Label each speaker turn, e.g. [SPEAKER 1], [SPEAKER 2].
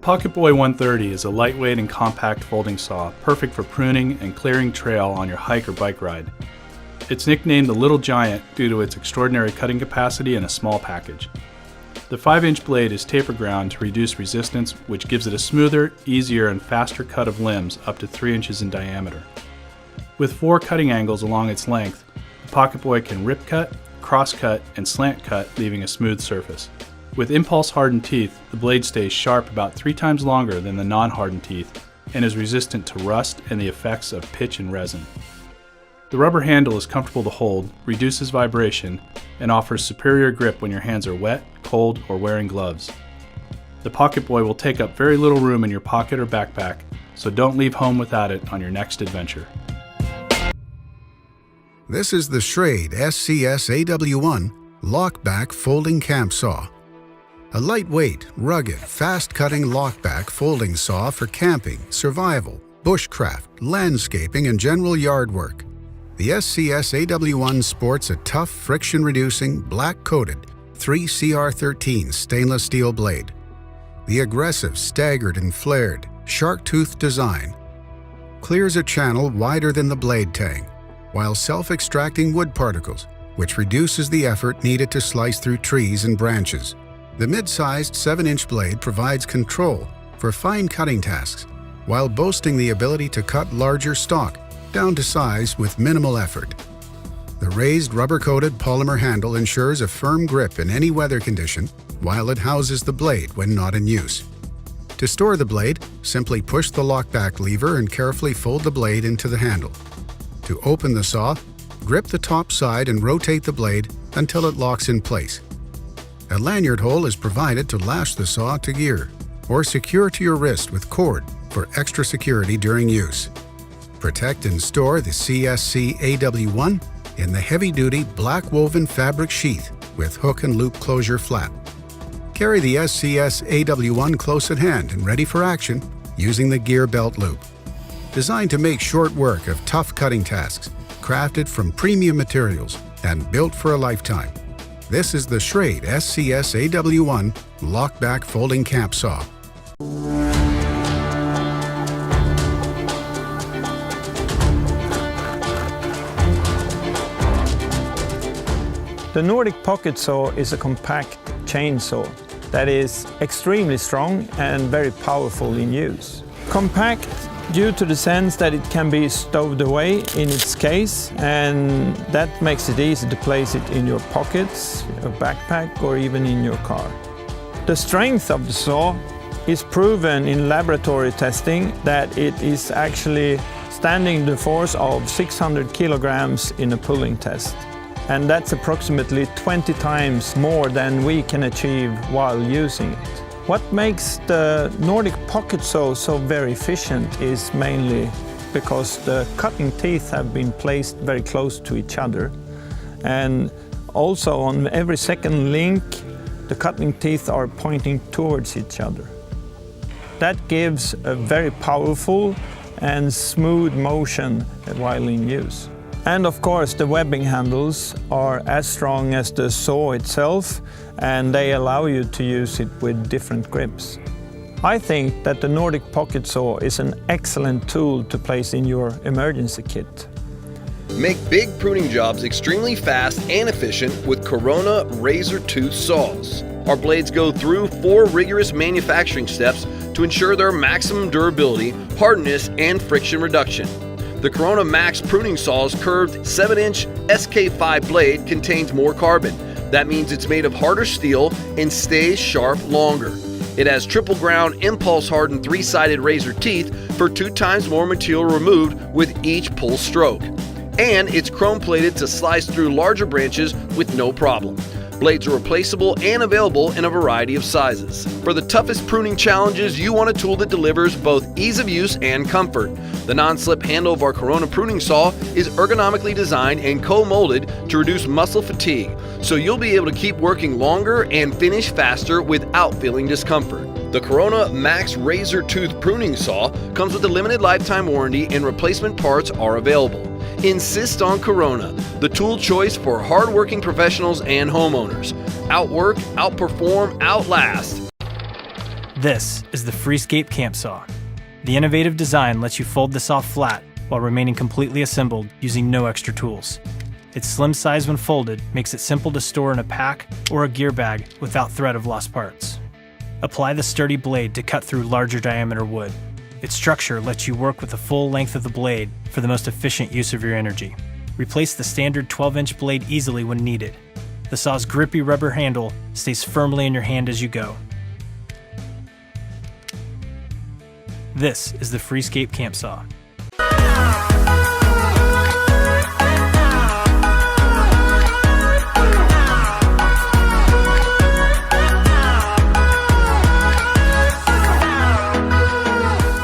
[SPEAKER 1] Pocketboy 130 is a lightweight and compact folding saw, perfect for pruning and clearing trail on your hike or bike ride. It's nicknamed the Little Giant due to its extraordinary cutting capacity and a small package. The 5-inch blade is taper ground to reduce resistance, which gives it a smoother, easier, and faster cut of limbs up to 3 inches in diameter. With 4 cutting angles along its length, the Pocketboy can rip cut, cross cut, and slant cut, leaving a smooth surface. With impulse-hardened teeth, the blade stays sharp about 3 times longer than the non-hardened teeth and is resistant to rust and the effects of pitch and resin. The rubber handle is comfortable to hold, reduces vibration, and offers superior grip when your hands are wet, cold, or wearing gloves. The Pocketboy will take up very little room in your pocket or backpack, so don't leave home without it on your next adventure.
[SPEAKER 2] This is the Schrade SCSAW1 Lockback Folding Camp Saw. A lightweight, rugged, fast-cutting lockback folding saw for camping, survival, bushcraft, landscaping, and general yard work. The SCSAW1 sports a tough, friction-reducing, black-coated 3CR13 stainless steel blade. The aggressive, staggered and flared, shark-tooth design clears a channel wider than the blade tang, while self-extracting wood particles, which reduces the effort needed to slice through trees and branches. The mid-sized 7-inch blade provides control for fine cutting tasks, while boasting the ability to cut larger stock down to size with minimal effort. The raised rubber-coated polymer handle ensures a firm grip in any weather condition, while it houses the blade when not in use. To store the blade, simply push the lockback lever and carefully fold the blade into the handle. To open the saw, grip the top side and rotate the blade until it locks in place. A lanyard hole is provided to lash the saw to gear, or secure to your wrist with cord for extra security during use. Protect and store the SCSAW1 in the heavy-duty black woven fabric sheath with hook and loop closure flap. Carry the SCSAW1 close at hand and ready for action using the gear belt loop. Designed to make short work of tough cutting tasks, crafted from premium materials and built for a lifetime. This is the Schrade SCSAW1 Lockback Folding Camp Saw.
[SPEAKER 3] The Nordic Pocket Saw is a compact chainsaw that is extremely strong and very powerful in use. Compact due to the sense that it can be stowed away in its case, and that makes it easy to place it in your pockets, your backpack, or even in your car. The strength of the saw is proven in laboratory testing that it is actually standing the force of 600 kilograms in a pulling test. And that's approximately 20 times more than we can achieve while using it. What makes the Nordic Pocket Saw so very efficient is mainly because the cutting teeth have been placed very close to each other. And also on every second link, the cutting teeth are pointing towards each other. That gives a very powerful and smooth motion while in use. And of course, the webbing handles are as strong as the saw itself, and they allow you to use it with different grips. I think that the Nordic Pocket Saw is an excellent tool to place in your emergency kit.
[SPEAKER 4] Make big pruning jobs extremely fast and efficient with Corona RazorTOOTH saws. Our blades go through 4 rigorous manufacturing steps to ensure their maximum durability, hardness, and friction reduction. The Corona Max Pruning Saw's curved 7-inch SK5 blade contains more carbon. That means it's made of harder steel and stays sharp longer. It has triple ground impulse hardened 3-sided razor teeth for 2 times more material removed with each pull stroke. And it's chrome plated to slice through larger branches with no problem. Blades are replaceable and available in a variety of sizes. For the toughest pruning challenges, you want a tool that delivers both ease of use and comfort. The non-slip handle of our Corona pruning saw is ergonomically designed and co-molded to reduce muscle fatigue, so you'll be able to keep working longer and finish faster without feeling discomfort. The Corona Max RazorTOOTH pruning saw comes with a limited lifetime warranty and replacement parts are available. Insist on Corona, the tool choice for hard-working professionals and homeowners. Outwork, outperform, outlast.
[SPEAKER 5] This is the Freescape camp saw. The innovative design lets you fold the saw flat while remaining completely assembled using no extra tools. Its slim size when folded makes it simple to store in a pack or a gear bag without threat of lost parts. Apply the sturdy blade to cut through larger diameter wood. Its structure lets you work with the full length of the blade for the most efficient use of your energy. Replace the standard 12-inch blade easily when needed. The saw's grippy rubber handle stays firmly in your hand as you go. This is the Freescape camp saw.